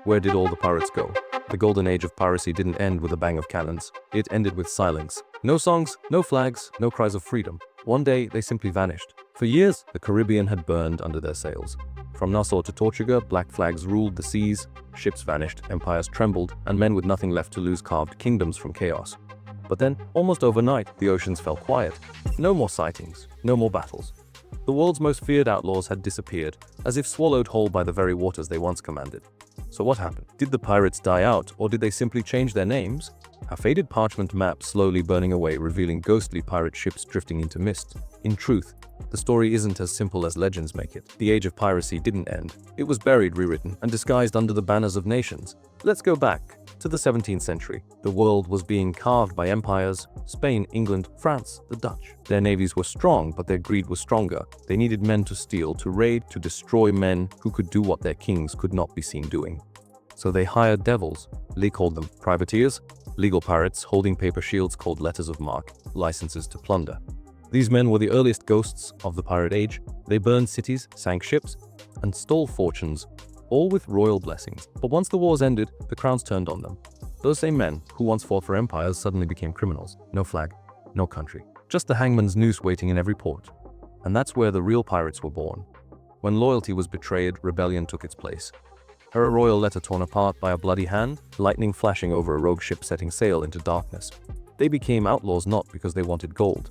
Where did all the pirates go? The Golden Age of Piracy didn't end with a bang of cannons. It ended with silence. No songs, no flags, no cries of freedom. One day, they simply vanished. For years, the Caribbean had burned under their sails. From Nassau to Tortuga, black flags ruled the seas, ships vanished, empires trembled, and men with nothing left to lose carved kingdoms from chaos. But then, almost overnight, the oceans fell quiet. No more sightings, no more battles. The world's most feared outlaws had disappeared, as if swallowed whole by the very waters they once commanded. So what happened? Did the pirates die out, or did they simply change their names? A faded parchment map slowly burning away, revealing ghostly pirate ships drifting into mist. In truth, the story isn't as simple as legends make it. The age of piracy didn't end. It was buried, rewritten, and disguised under the banners of nations. Let's go back to the 17th century. The world was being carved by empires: Spain, England, France, the Dutch. Their navies were strong, but their greed was stronger. They needed men to steal, to raid, to destroy, men who could do what their kings could not be seen doing. So they hired devils. Lee called them privateers, legal pirates holding paper shields called letters of marque, licenses to plunder. These men were the earliest ghosts of the pirate age. They burned cities, sank ships, and stole fortunes, all with royal blessings. But once the wars ended, the crowns turned on them. Those same men who once fought for empires suddenly became criminals. No flag, no country, just the hangman's noose waiting in every port. And that's where the real pirates were born. When loyalty was betrayed, rebellion took its place. A royal letter torn apart by a bloody hand, lightning flashing over a rogue ship setting sail into darkness. They became outlaws not because they wanted gold,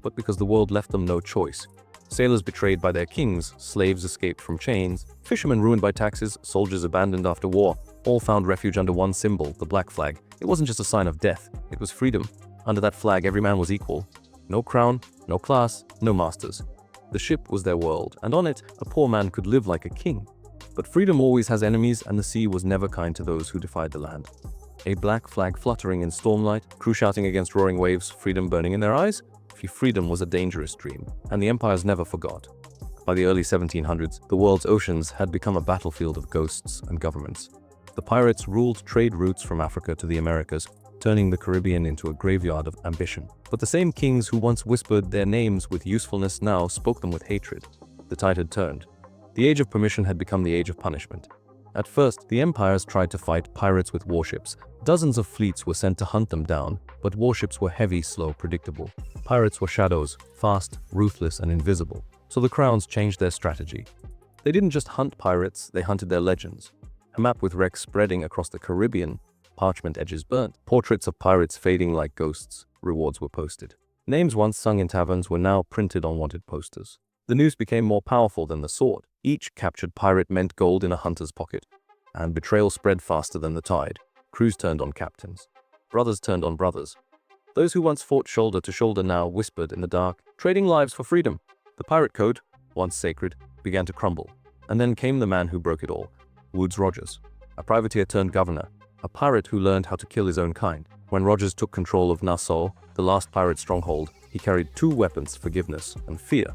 but because the world left them no choice. Sailors betrayed by their kings, slaves escaped from chains, fishermen ruined by taxes, soldiers abandoned after war, all found refuge under one symbol, the black flag. It wasn't just a sign of death, it was freedom. Under that flag, every man was equal. No crown, no class, no masters. The ship was their world, and on it, a poor man could live like a king. But freedom always has enemies, and the sea was never kind to those who defied the land. A black flag fluttering in stormlight, crew shouting against roaring waves, freedom burning in their eyes. Freedom was a dangerous dream, and the empires never forgot. By the early 1700s, the world's oceans had become a battlefield of ghosts and governments. The pirates ruled trade routes from Africa to the Americas, turning the Caribbean into a graveyard of ambition. But the same kings who once whispered their names with usefulness now spoke them with hatred. The tide had turned. The age of permission had become the age of punishment. At first, the empires tried to fight pirates with warships. Dozens of fleets were sent to hunt them down, but warships were heavy, slow, predictable. Pirates were shadows, fast, ruthless, and invisible. So the crowns changed their strategy. They didn't just hunt pirates, they hunted their legends. A map with wrecks spreading across the Caribbean, parchment edges burnt, portraits of pirates fading like ghosts, rewards were posted. Names once sung in taverns were now printed on wanted posters. The noose became more powerful than the sword. Each captured pirate meant gold in a hunter's pocket, and betrayal spread faster than the tide. Crews turned on captains. Brothers turned on brothers. Those who once fought shoulder to shoulder now whispered in the dark, trading lives for freedom. The pirate code, once sacred, began to crumble. And then came the man who broke it all, Woodes Rogers, a privateer turned governor, a pirate who learned how to kill his own kind. When Rogers took control of Nassau, the last pirate stronghold, he carried two weapons: forgiveness and fear.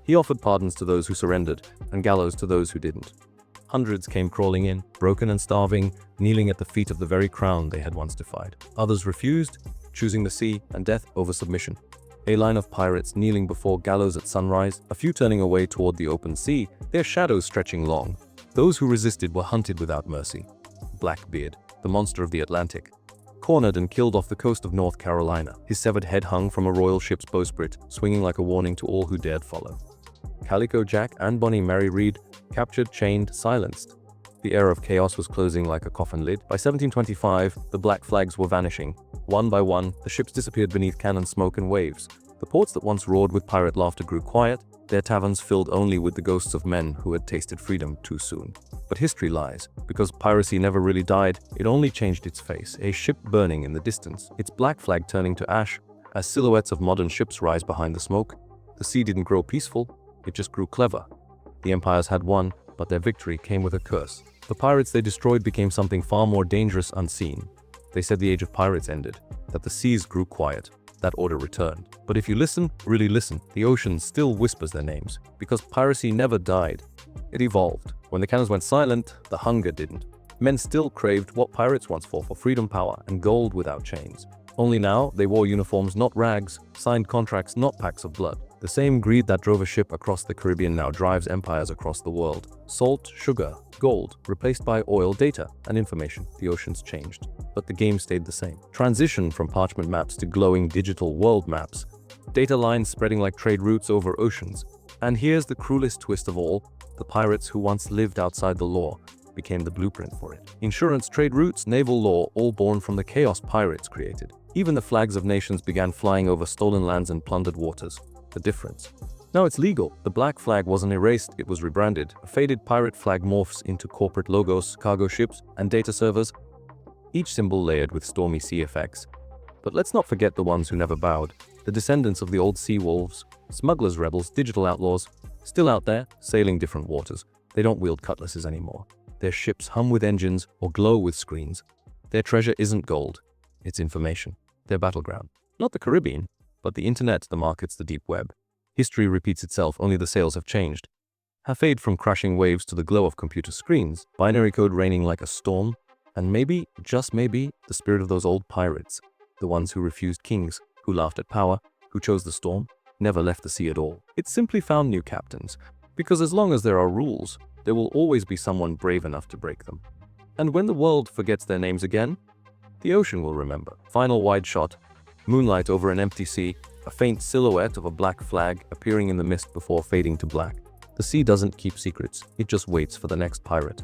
He offered pardons to those who surrendered, and gallows to those who didn't. Hundreds came crawling in, broken and starving, kneeling at the feet of the very crown they had once defied. Others refused, choosing the sea and death over submission. A line of pirates kneeling before gallows at sunrise, a few turning away toward the open sea, their shadows stretching long. Those who resisted were hunted without mercy. Blackbeard, the monster of the Atlantic, cornered and killed off the coast of North Carolina. His severed head hung from a royal ship's bowsprit, swinging like a warning to all who dared follow. Calico Jack and Bonnie Mary Read, captured, chained, silenced. The era of chaos was closing like a coffin lid. By 1725, the black flags were vanishing. One by one, the ships disappeared beneath cannon smoke and waves. The ports that once roared with pirate laughter grew quiet, their taverns filled only with the ghosts of men who had tasted freedom too soon. But history lies. Because piracy never really died, it only changed its face, a ship burning in the distance, its black flag turning to ash as silhouettes of modern ships rise behind the smoke. The sea didn't grow peaceful, it just grew clever. The empires had won, but their victory came with a curse. The pirates they destroyed became something far more dangerous, unseen. They said the age of pirates ended, that the seas grew quiet, that order returned. But if you listen, really listen, the ocean still whispers their names, because piracy never died. It evolved. When the cannons went silent, the hunger didn't. Men still craved what pirates once fought for: freedom, power, and gold without chains. Only now, they wore uniforms, not rags, signed contracts, not packs of blood. The same greed that drove a ship across the Caribbean now drives empires across the world. Salt, sugar, gold, replaced by oil, data, and information. The oceans changed, but the game stayed the same. Transition from parchment maps to glowing digital world maps. Data lines spreading like trade routes over oceans. And here's the cruelest twist of all. The pirates who once lived outside the law became the blueprint for it. Insurance, trade routes, naval law, all born from the chaos pirates created. Even the flags of nations began flying over stolen lands and plundered waters. The difference. Now it's legal. The black flag wasn't erased, it was rebranded. A faded pirate flag morphs into corporate logos, cargo ships, and data servers, each symbol layered with stormy sea effects. But let's not forget the ones who never bowed. The descendants of the old sea wolves, smugglers, rebels, digital outlaws, still out there, sailing different waters. They don't wield cutlasses anymore. Their ships hum with engines or glow with screens. Their treasure isn't gold, it's information. Their battleground. Not the Caribbean, but the internet, the markets, the deep web. History repeats itself, only the sails have changed. Have fade from crashing waves to the glow of computer screens, binary code raining like a storm, and maybe, just maybe, the spirit of those old pirates. The ones who refused kings, who laughed at power, who chose the storm, never left the sea at all. It simply found new captains, because as long as there are rules, there will always be someone brave enough to break them. And when the world forgets their names again, the ocean will remember. Final wide shot, moonlight over an empty sea, a faint silhouette of a black flag appearing in the mist before fading to black. The sea doesn't keep secrets, it just waits for the next pirate.